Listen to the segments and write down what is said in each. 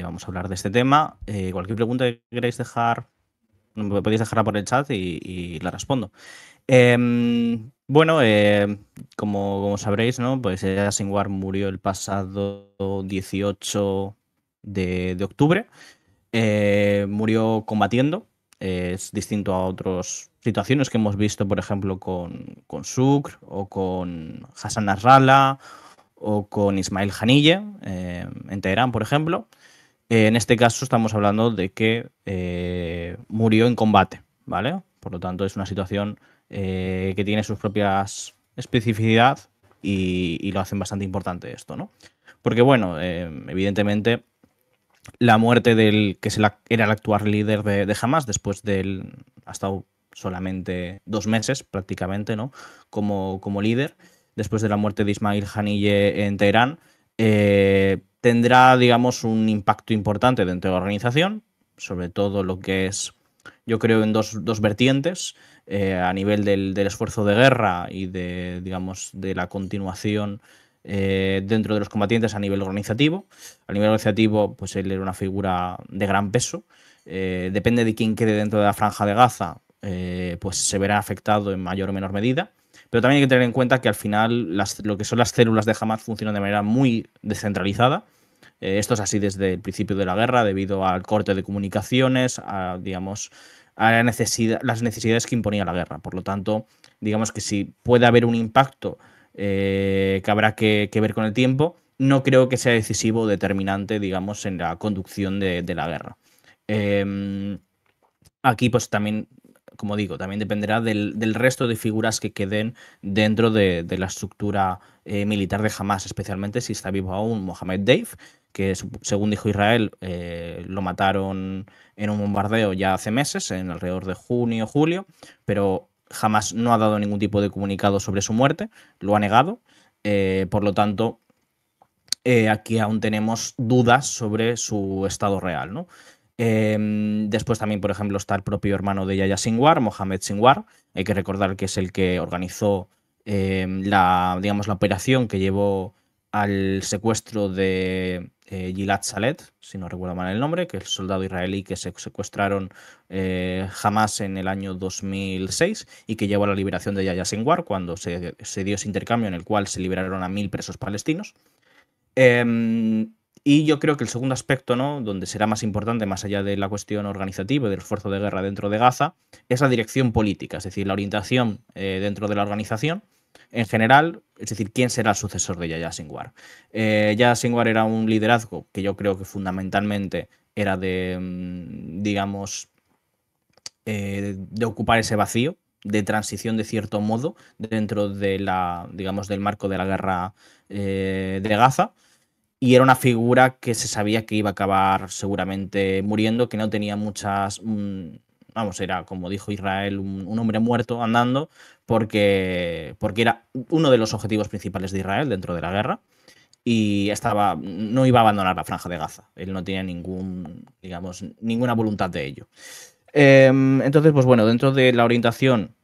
vamos a hablar de este tema. Cualquier pregunta que queráis dejar, me podéis dejarla por el chat y la respondo. Bueno, como sabréis, ¿no? Pues Yahya Sinwar murió el pasado 18 de octubre. Murió combatiendo. Es distinto a otras situaciones que hemos visto, por ejemplo, con Shukr o con Hassan Nasrallah o con Ismail Haniyeh en Teherán, por ejemplo. En este caso estamos hablando de que murió en combate, ¿vale? Por lo tanto, es una situación que tiene sus propias especificidad y lo hacen bastante importante esto, ¿no? Porque, bueno, evidentemente la muerte del que era el actual líder de Hamas, después del. Ha estado solamente 2 meses prácticamente, ¿no? Como líder, después de la muerte de Ismail Haniyeh en Teherán, tendrá, digamos, un impacto importante dentro de la organización, sobre todo lo que es, yo creo, en dos vertientes, a nivel del esfuerzo de guerra y de, digamos, de la continuación dentro de los combatientes a nivel organizativo. A nivel organizativo, pues él era una figura de gran peso. Depende de quién quede dentro de la franja de Gaza, pues se verá afectado en mayor o menor medida. Pero también hay que tener en cuenta que al final lo que son las células de Hamas funcionan de manera muy descentralizada. Esto es así desde el principio de la guerra, debido al corte de comunicaciones, a, digamos, a las necesidades que imponía la guerra. Por lo tanto, digamos que si puede haber un impacto que habrá que ver con el tiempo, no creo que sea decisivo o determinante, digamos, en la conducción de la guerra. Eh, Aquí, pues también, como digo, también dependerá del resto de figuras que queden dentro de la estructura militar de Hamas, especialmente si está vivo aún Mohamed Deif, que según dijo Israel, lo mataron en un bombardeo ya hace meses, en alrededor de junio, julio, pero Hamas no ha dado ningún tipo de comunicado sobre su muerte, lo ha negado. Por lo tanto, aquí aún tenemos dudas sobre su estado real, ¿no? Después también, por ejemplo, está el propio hermano de Yahya Sinwar, Mohamed Sinwar. Hay que recordar que es el que organizó digamos, la operación que llevó al secuestro de Gilad Shalit, si no recuerdo mal el nombre, que es el soldado israelí que se secuestraron Hamas en el año 2006 y que llevó a la liberación de Yahya Sinwar cuando se dio ese intercambio en el cual se liberaron a 1.000 presos palestinos. Y yo creo que el segundo aspecto, ¿no? Donde será más importante, más allá de la cuestión organizativa y del esfuerzo de guerra dentro de Gaza, es la dirección política, es decir, la orientación dentro de la organización en general, es decir, quién será el sucesor de Yahya Sinwar. Yahya Sinwar era un liderazgo que yo creo que fundamentalmente era de, digamos, de ocupar ese vacío de transición de cierto modo dentro de la, digamos, del marco de la guerra de Gaza, y era una figura que se sabía que iba a acabar seguramente muriendo, que no tenía muchas. Vamos, era, como dijo Israel, un hombre muerto andando, porque era uno de los objetivos principales de Israel dentro de la guerra y no iba a abandonar la franja de Gaza. Él no tenía digamos, ninguna voluntad de ello. Entonces, pues bueno, dentro de la orientación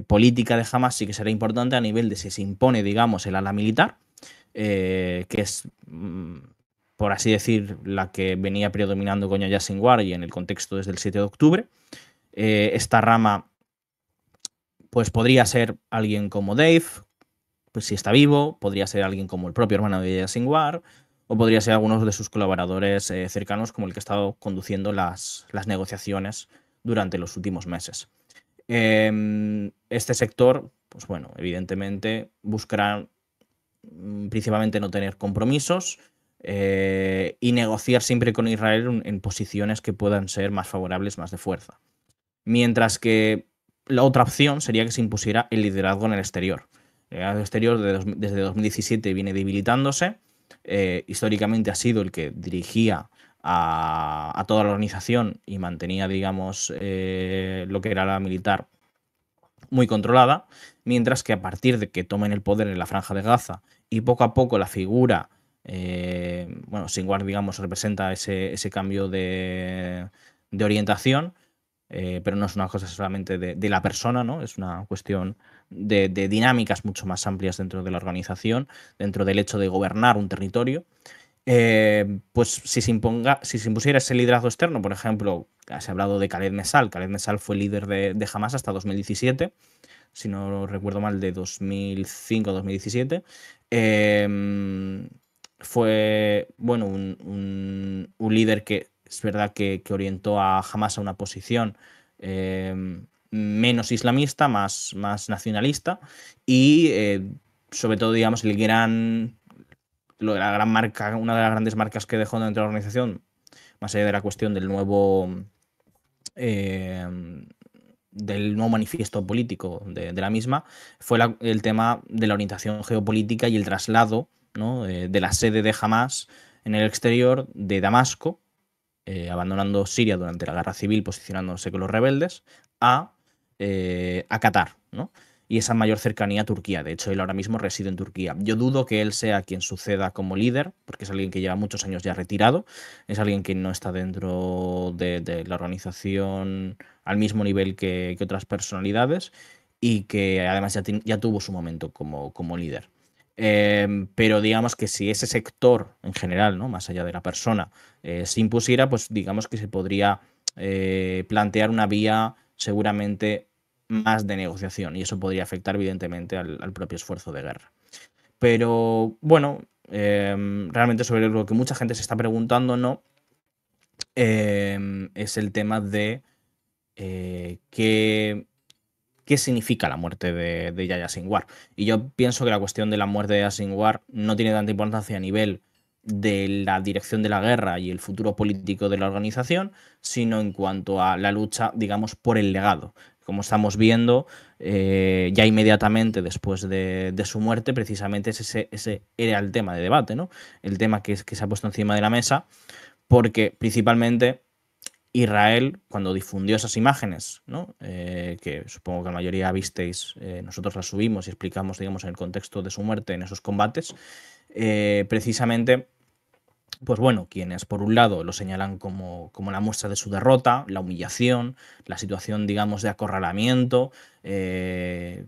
política de Hamas sí que será importante a nivel de si se impone, digamos, el ala militar, que es, por así decir, la que venía predominando con Yahya Sinwar y en el contexto desde el 7 de octubre. Esta rama, pues podría ser alguien como Dave, pues si está vivo, podría ser alguien como el propio hermano de Yahya Sinwar, o podría ser algunos de sus colaboradores cercanos, como el que ha estado conduciendo las negociaciones durante los últimos meses. Este sector, pues bueno, evidentemente buscará principalmente no tener compromisos y negociar siempre con Israel en posiciones que puedan ser más favorables, más de fuerza. Mientras que la otra opción sería que se impusiera el liderazgo en el exterior. El liderazgo exterior desde 2017 viene debilitándose. Históricamente ha sido el que dirigía a toda la organización y mantenía, digamos, lo que era la militar muy controlada, mientras que a partir de que tomen el poder en la franja de Gaza y poco a poco la figura, bueno, Sinwar, digamos, representa ese cambio de orientación, pero no es una cosa solamente de la persona, ¿no? Es una cuestión de dinámicas mucho más amplias dentro de la organización, dentro del hecho de gobernar un territorio. Pues si se impusiera ese liderazgo externo, por ejemplo, se ha hablado de Khaled Mesal. Khaled Mesal fue líder de Hamas hasta 2017, si no recuerdo mal, de 2005 a 2017. Em, Fue, bueno, un líder que es verdad que orientó a Hamas a una posición menos islamista, más nacionalista y sobre todo, digamos, la gran marca, una de las grandes marcas que dejó dentro de la organización, más allá de la cuestión eh, del nuevo manifiesto político de la misma, fue el tema de la orientación geopolítica y el traslado, ¿no? De la sede de Hamas en el exterior de Damasco, abandonando Siria durante la guerra civil, posicionándose con los rebeldes, a Qatar, ¿no? Y esa mayor cercanía a Turquía. De hecho, él ahora mismo reside en Turquía. Yo dudo que él sea quien suceda como líder, porque es alguien que lleva muchos años ya retirado, es alguien que no está dentro de la organización al mismo nivel que otras personalidades y que además ya tuvo su momento como líder. Pero digamos que si ese sector en general, ¿no? Más allá de la persona, se impusiera, pues digamos que se podría plantear una vía seguramente más de negociación y eso podría afectar evidentemente al propio esfuerzo de guerra. Pero bueno, realmente sobre lo que mucha gente se está preguntando, ¿no? Es el tema de qué significa la muerte de Yahya Sinwar. Y yo pienso que la cuestión de la muerte de Yahya Sinwar no tiene tanta importancia a nivel de la dirección de la guerra y el futuro político de la organización, sino en cuanto a la lucha, digamos, por el legado. Como estamos viendo, ya inmediatamente después de su muerte, precisamente ese era el tema de debate, ¿no? El tema que se ha puesto encima de la mesa, porque principalmente Israel, cuando difundió esas imágenes, ¿no? Que supongo que la mayoría visteis, nosotros las subimos y explicamos, digamos, en el contexto de su muerte en esos combates, precisamente, pues bueno, quienes por un lado lo señalan como la muestra de su derrota, la humillación, la situación, digamos, de acorralamiento, que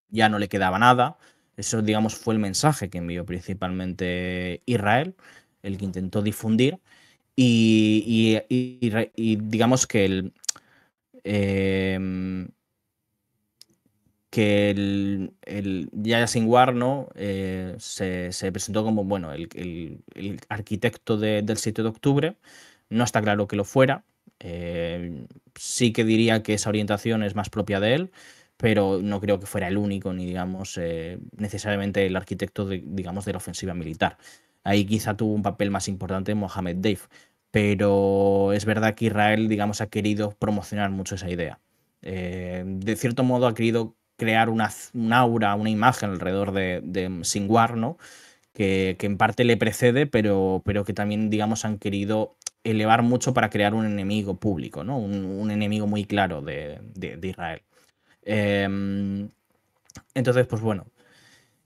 ya no le quedaba nada. Eso, digamos, fue el mensaje que envió principalmente Israel, el que intentó difundir. Y digamos em, que el Yahya Sinwar, ¿no? Se presentó como bueno, el arquitecto del 7 de octubre. No está claro que lo fuera. Sí que diría que esa orientación es más propia de él, pero no creo que fuera el único, ni digamos necesariamente el arquitecto digamos, de la ofensiva militar. Ahí quizá tuvo un papel más importante Mohammed Deif, pero es verdad que Israel, digamos, ha querido promocionar mucho esa idea. De cierto modo ha querido crear un aura, una imagen alrededor de Sinwar, ¿no? Que en parte le precede, pero que también, digamos, han querido elevar mucho para crear un enemigo público, ¿no? Un enemigo muy claro de Israel. Em, entonces, pues bueno,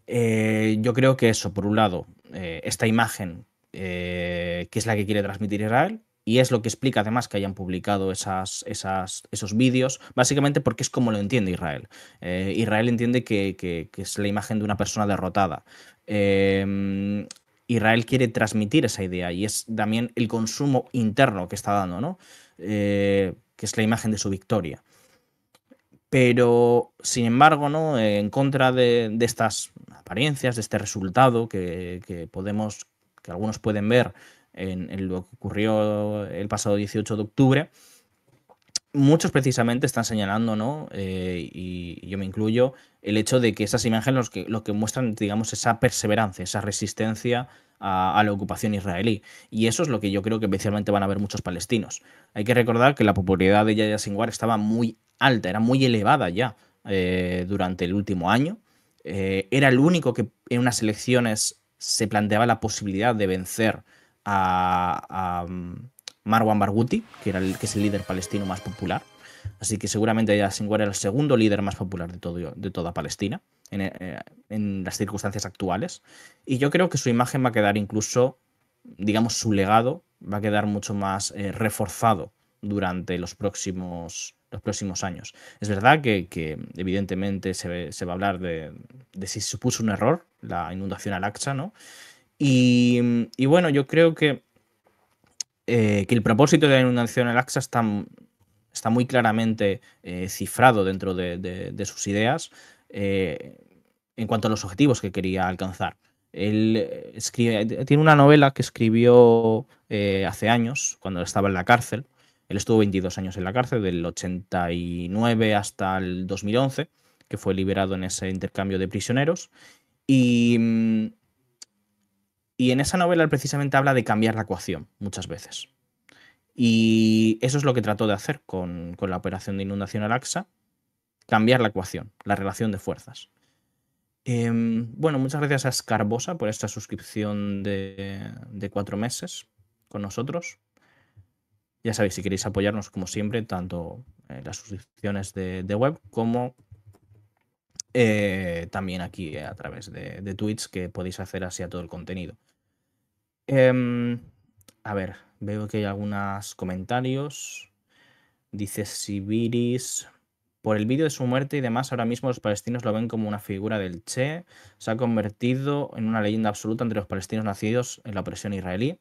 yo creo que eso, por un lado, esta imagen que es la que quiere transmitir Israel, y es lo que explica además que hayan publicado esos vídeos, básicamente porque es como lo entiende Israel. Israel entiende que es la imagen de una persona derrotada. Israel quiere transmitir esa idea y es también el consumo interno que está dando, ¿no? Que es la imagen de su victoria. Pero, sin embargo, ¿no? En contra de estas apariencias, de este resultado que algunos pueden ver en lo que ocurrió el pasado 18 de octubre, muchos precisamente están señalando, ¿no? Y yo me incluyo, el hecho de que esas imágenes lo que muestran, digamos, esa perseverancia, esa resistencia a la ocupación israelí. Y eso es lo que yo creo que especialmente van a ver muchos palestinos. Hay que recordar que la popularidad de Yahya Sinwar estaba muy alta, era muy elevada ya durante el último año. Era el único que en unas elecciones se planteaba la posibilidad de vencer a Marwan Barghouti, que es el líder palestino más popular. Así que seguramente Yahya Sinwar era el segundo líder más popular de toda Palestina en las circunstancias actuales. Y yo creo que su imagen va a quedar incluso, digamos, su legado va a quedar mucho más reforzado durante los próximos años. Es verdad que evidentemente se va a hablar de si supuso un error la inundación al Aqsa, ¿no? Y bueno, yo creo que el propósito de la inundación al-Aqsa está muy claramente cifrado dentro de sus ideas eh, en cuanto a los objetivos que quería alcanzar. Él tiene una novela que escribió hace años, cuando estaba en la cárcel. Él estuvo 22 años en la cárcel, del 89 hasta el 2011, que fue liberado en ese intercambio de prisioneros. Y, mm, y en esa novela él precisamente habla de cambiar la ecuación muchas veces. Y eso es lo que trató de hacer con la operación de inundación al-Aqsa, cambiar la ecuación, la relación de fuerzas. Bueno, muchas gracias a Scarbosa por esta suscripción de 4 meses con nosotros. Ya sabéis, si queréis apoyarnos, como siempre, tanto en las suscripciones de web como también aquí a través de Twitch, que podéis hacer así a todo el contenido. A ver, veo que hay algunos comentarios. Dice Sibiris. Por el vídeo de su muerte y demás, ahora mismo los palestinos lo ven como una figura del Che. Se ha convertido en una leyenda absoluta entre los palestinos nacidos en la opresión israelí.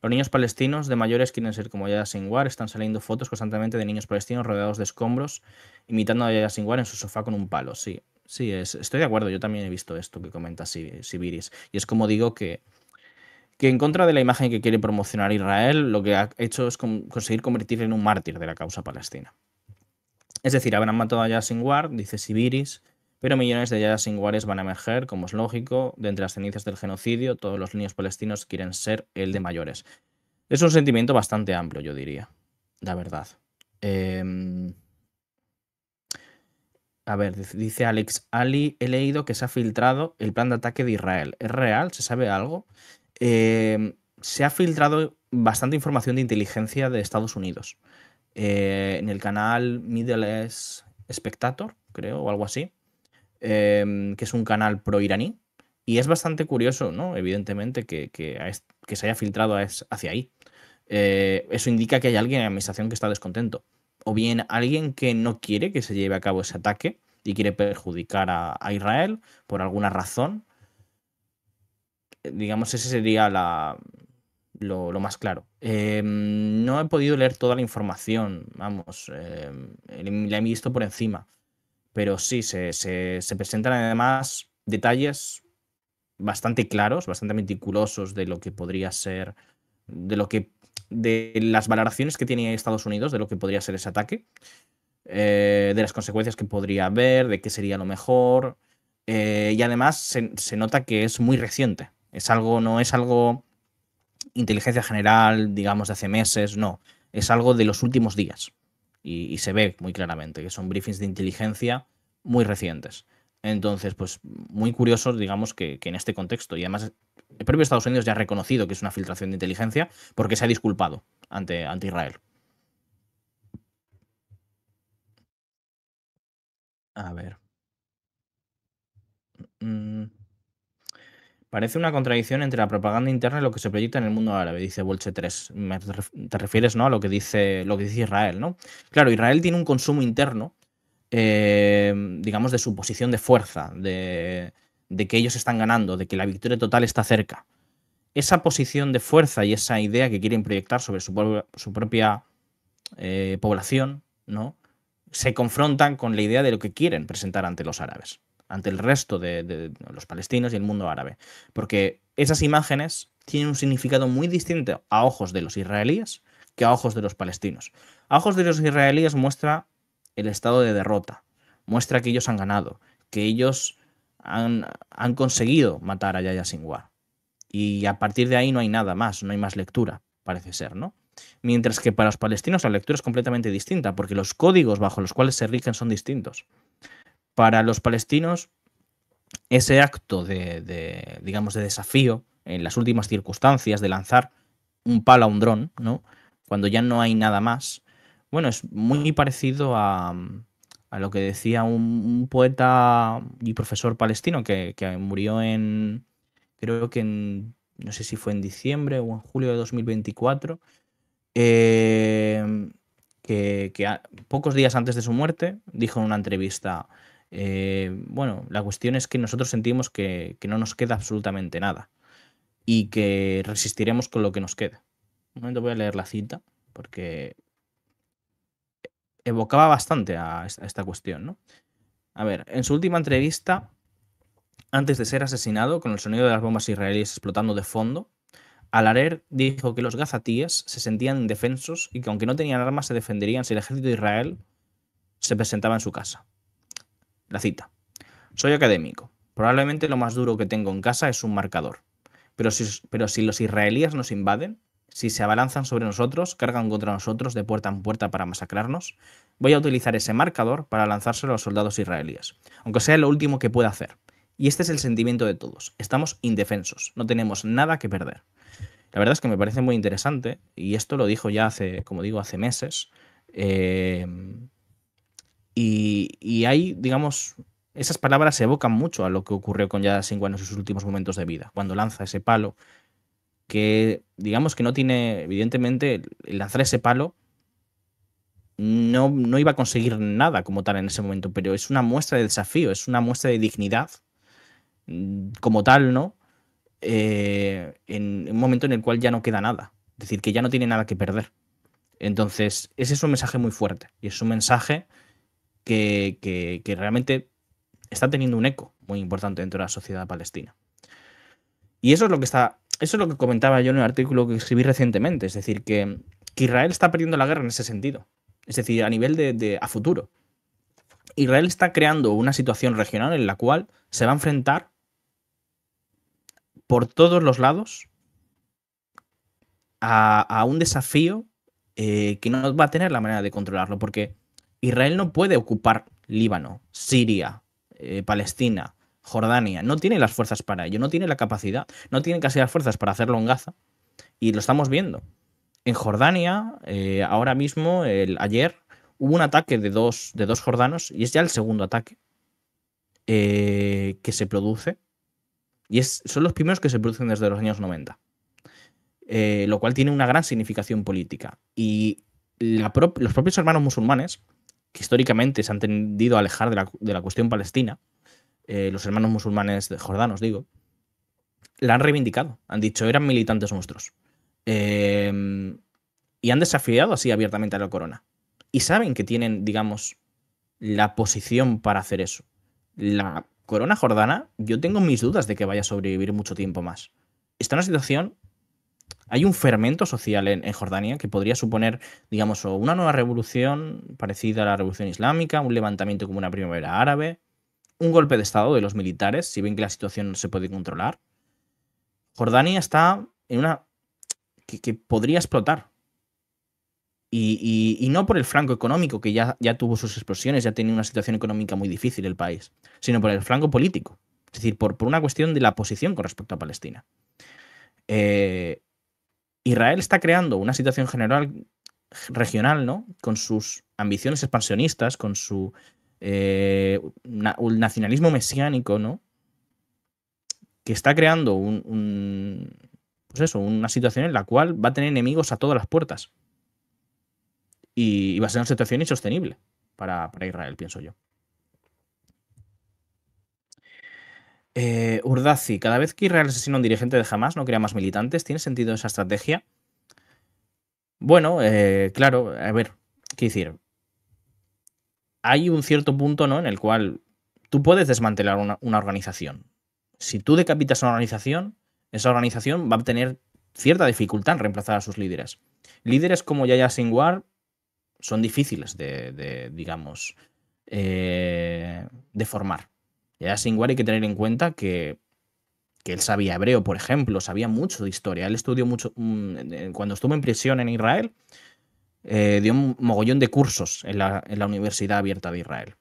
Los niños palestinos de mayores quieren ser como Yahya Sinwar. Están saliendo fotos constantemente de niños palestinos rodeados de escombros, imitando a Yahya Sinwar en su sofá con un palo. Sí, sí, estoy de acuerdo. Yo también he visto esto que comenta Sibiris. Y es como digo que en contra de la imagen que quiere promocionar Israel, lo que ha hecho es conseguir convertirle en un mártir de la causa palestina. Es decir, habrán matado a Yahya Sinwar, dice Sibiris, pero millones de Yahya Sinwares van a emerger, como es lógico, de entre las cenizas del genocidio. Todos los niños palestinos quieren ser el de mayores. Es un sentimiento bastante amplio, yo diría, la verdad. A ver, dice Alex Ali, he leído que se ha filtrado el plan de ataque de Israel. ¿Es real? ¿Se sabe algo? Se ha filtrado bastante información de inteligencia de Estados Unidos en el canal Middle East Spectator, creo, o algo así, que es un canal pro-iraní. Y es bastante curioso, ¿no? Evidentemente, que se haya filtrado hacia ahí. Eso indica que hay alguien en la administración que está descontento. O bien alguien que no quiere que se lleve a cabo ese ataque y quiere perjudicar a Israel por alguna razón. Digamos, ese sería lo más claro. No he podido leer toda la información, vamos, la he visto por encima, pero sí, se presentan además detalles bastante claros, bastante meticulosos de lo que podría ser, de las valoraciones que tiene Estados Unidos de lo que podría ser ese ataque, de las consecuencias que podría haber, de qué sería lo mejor, y además se nota que es muy reciente. No es algo inteligencia general, digamos, de hace meses, no. Es algo de los últimos días. Y se ve muy claramente que son briefings de inteligencia muy recientes. Entonces, pues muy curiosos, digamos, que en este contexto. Y además, el propio Estados Unidos ya ha reconocido que es una filtración de inteligencia porque se ha disculpado ante Israel. A ver. Mm, Parece una contradicción entre la propaganda interna y lo que se proyecta en el mundo árabe, dice Bolche 3. Te refieres, ¿no?, a lo que dice Israel, ¿no? Claro, Israel tiene un consumo interno, digamos, de su posición de fuerza, de que ellos están ganando, de que la victoria total está cerca. Esa posición de fuerza y esa idea que quieren proyectar sobre su propia población, ¿no?, se confrontan con la idea de lo que quieren presentar ante los árabes, ante el resto de los palestinos y el mundo árabe. Porque esas imágenes tienen un significado muy distinto a ojos de los israelíes que a ojos de los palestinos. A ojos de los israelíes muestra el estado de derrota, muestra que ellos han ganado, que ellos han conseguido matar a Yahya Sinwar. Y a partir de ahí no hay nada más, no hay más lectura, parece ser, ¿no? Mientras que para los palestinos la lectura es completamente distinta, porque los códigos bajo los cuales se rigen son distintos. Para los palestinos, ese acto digamos, de desafío en las últimas circunstancias, de lanzar un palo a un dron, ¿no?, cuando ya no hay nada más, bueno, es muy parecido a lo que decía un poeta y profesor palestino que murió creo que no sé si fue en diciembre o en julio de 2024, eh, que pocos días antes de su muerte dijo en una entrevista, bueno, la cuestión es que nosotros sentimos que no nos queda absolutamente nada, y que resistiremos con lo que nos quede. Un momento voy a leer la cita porque evocaba bastante a esta cuestión, ¿no? A ver, en su última entrevista, antes de ser asesinado, con el sonido de las bombas israelíes explotando de fondo, Al-Arer dijo que los gazatíes se sentían indefensos y que aunque no tenían armas se defenderían si el ejército de Israel se presentaba en su casa. La cita. Soy académico. Probablemente lo más duro que tengo en casa es un marcador. Pero si los israelíes nos invaden, si se abalanzan sobre nosotros, cargan contra nosotros de puerta en puerta para masacrarnos, voy a utilizar ese marcador para lanzárselo a los soldados israelíes, aunque sea lo último que pueda hacer. Y este es el sentimiento de todos. Estamos indefensos, no tenemos nada que perder. La verdad es que me parece muy interesante, y esto lo dijo ya hace, como digo, hace meses. eh, y hay, digamos, esas palabras se evocan mucho a lo que ocurrió con Yada Singwa en sus últimos momentos de vida, cuando lanza ese palo, que digamos que no tiene, evidentemente, el lanzar ese palo no iba a conseguir nada como tal en ese momento, pero es una muestra de desafío, es una muestra de dignidad como tal, ¿no? En un momento en el cual ya no queda nada, es decir, que ya no tiene nada que perder. Entonces, ese es un mensaje muy fuerte y es un mensaje que realmente está teniendo un eco muy importante dentro de la sociedad palestina. Y eso es lo que comentaba yo en el artículo que escribí recientemente, es decir, que Israel está perdiendo la guerra en ese sentido, es decir, a nivel a futuro. Israel está creando una situación regional en la cual se va a enfrentar por todos los lados a un desafío que no va a tener la manera de controlarlo, porque Israel no puede ocupar Líbano, Siria, Palestina, Jordania, no tiene las fuerzas para ello, no tiene la capacidad, no tiene casi las fuerzas para hacerlo en Gaza, y lo estamos viendo. En Jordania, ahora mismo, ayer, hubo un ataque de dos jordanos, y es ya el segundo ataque que se produce, y son los primeros que se producen desde los años 90. Lo cual tiene una gran significación política. Y los propios hermanos musulmanes, que históricamente se han tendido a alejar de la cuestión palestina, los hermanos musulmanes jordanos, digo, la han reivindicado. Han dicho, eran militantes nuestros. Y han desafiado así abiertamente a la corona. Y saben que tienen, digamos, la posición para hacer eso. La corona jordana, yo tengo mis dudas de que vaya a sobrevivir mucho tiempo más. Está en una situación. Hay un fermento social en Jordania que podría suponer, digamos, o una nueva revolución parecida a la revolución islámica, un levantamiento como una primavera árabe, un golpe de estado de los militares, si ven que la situación no se puede controlar. Jordania está en una que podría explotar. Y no por el flanco económico, que ya tuvo sus explosiones, ya tenía una situación económica muy difícil el país, sino por el flanco político. Es decir, por una cuestión de la posición con respecto a Palestina. Israel está creando una situación general regional, ¿no? Con sus ambiciones expansionistas, con su un nacionalismo mesiánico, ¿no? Que está creando pues eso, una situación en la cual va a tener enemigos a todas las puertas. Y va a ser una situación insostenible para Israel, pienso yo. Urdazi, cada vez que Israel asesina a un dirigente de Hamas, no crea más militantes. ¿Tiene sentido esa estrategia? Bueno, claro, a ver, qué decir. Hay un cierto punto, ¿no?, en el cual tú puedes desmantelar una organización. Si tú decapitas a una organización, esa organización va a tener cierta dificultad en reemplazar a sus líderes. Líderes como Yahya Sinwar son difíciles digamos, de formar. Yahya Sinwar hay que tener en cuenta que él sabía hebreo, por ejemplo, sabía mucho de historia. Él estudió mucho. Cuando estuvo en prisión en Israel, dio un mogollón de cursos en la Universidad Abierta de Israel.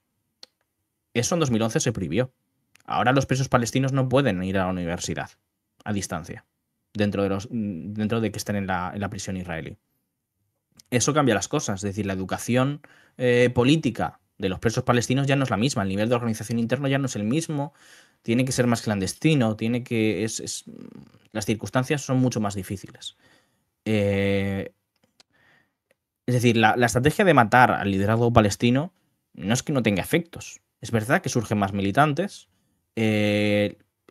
Eso en 2011 se prohibió. Ahora los presos palestinos no pueden ir a la universidad a distancia, dentro de que estén en la prisión israelí. Eso cambia las cosas, es decir, la educación política de los presos palestinos ya no es la misma, el nivel de organización interno ya no es el mismo, tiene que ser más clandestino, las circunstancias son mucho más difíciles. Es decir, la estrategia de matar al liderazgo palestino no es que no tenga efectos. Es verdad que surgen más militantes.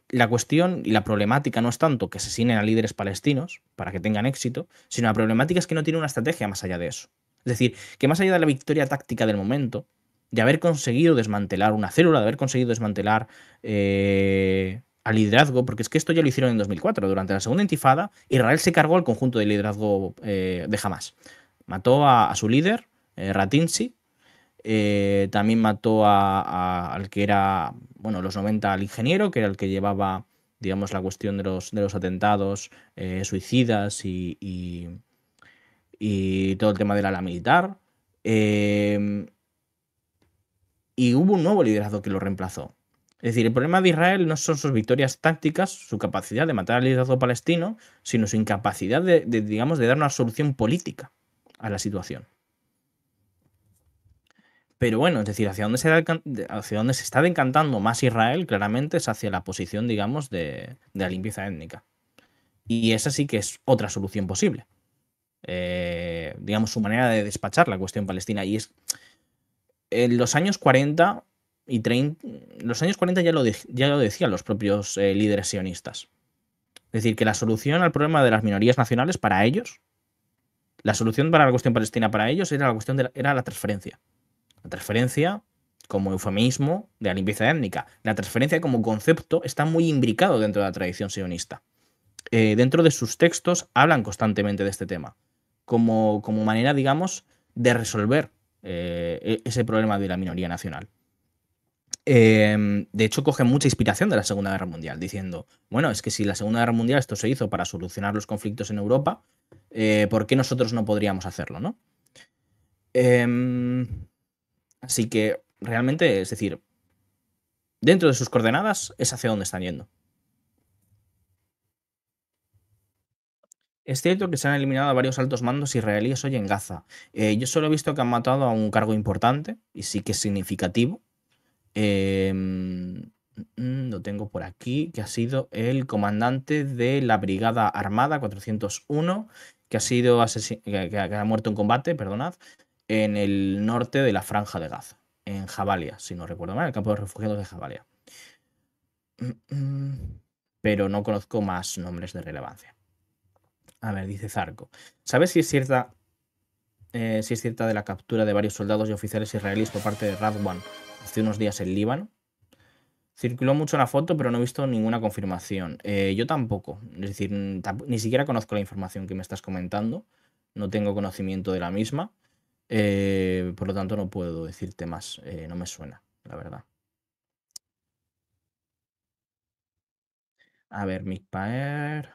la cuestión y la problemática no es tanto que asesinen a líderes palestinos para que tengan éxito, sino la problemática es que no tiene una estrategia más allá de eso. Es decir, que más allá de la victoria táctica del momento, de haber conseguido desmantelar una célula, de haber conseguido desmantelar al liderazgo, porque es que esto ya lo hicieron en 2004, durante la segunda intifada, Israel se cargó al conjunto de liderazgo de Hamas. Mató a su líder, Ratinsi, también mató al que era, bueno, los 90 al ingeniero, que era el que llevaba, digamos, la cuestión de los atentados suicidas y todo el tema del ala militar. Eh, y hubo un nuevo liderazgo que lo reemplazó. Es decir, el problema de Israel no son sus victorias tácticas, su capacidad de matar al liderazgo palestino, sino su incapacidad digamos, de dar una solución política a la situación. Pero bueno, es decir, hacia dónde se está decantando más Israel, claramente, es hacia la posición, digamos, de la limpieza étnica. Y esa sí que es otra solución posible. Digamos, su manera de despachar la cuestión palestina. Y es. En los años 40 y 30. Los años 40 ya lo decían los propios líderes sionistas. Es decir, que la solución al problema de las minorías nacionales para ellos, la solución para la cuestión palestina para ellos era era la transferencia. La transferencia como eufemismo de la limpieza étnica. La transferencia como concepto está muy imbricado dentro de la tradición sionista. Dentro de sus textos hablan constantemente de este tema, como manera, digamos, de resolver ese problema de la minoría nacional. De hecho, cogen mucha inspiración de la Segunda Guerra Mundial, diciendo, bueno, es que si la Segunda Guerra Mundial esto se hizo para solucionar los conflictos en Europa, ¿por qué nosotros no podríamos hacerlo, no? Em, Así que realmente, es decir, dentro de sus coordenadas es hacia donde están yendo. Es cierto que se han eliminado a varios altos mandos israelíes hoy en Gaza. Yo solo he visto que han matado a un cargo importante y sí que es significativo. Lo tengo por aquí, que ha sido el comandante de la Brigada Armada 401, que ha sido que ha muerto en combate, perdonad, en el norte de la Franja de Gaza, en Jabalia, si no recuerdo mal, el campo de refugiados de Jabalia. Pero no conozco más nombres de relevancia. A ver, dice Zarco. ¿Sabes si es cierta de la captura de varios soldados y oficiales israelíes por parte de Radwan hace unos días en Líbano? Circuló mucho la foto, pero no he visto ninguna confirmación. Yo tampoco. Es decir, ni siquiera conozco la información que me estás comentando. No tengo conocimiento de la misma. Por lo tanto, no puedo decirte más. No me suena, la verdad. A ver, Mikpaer.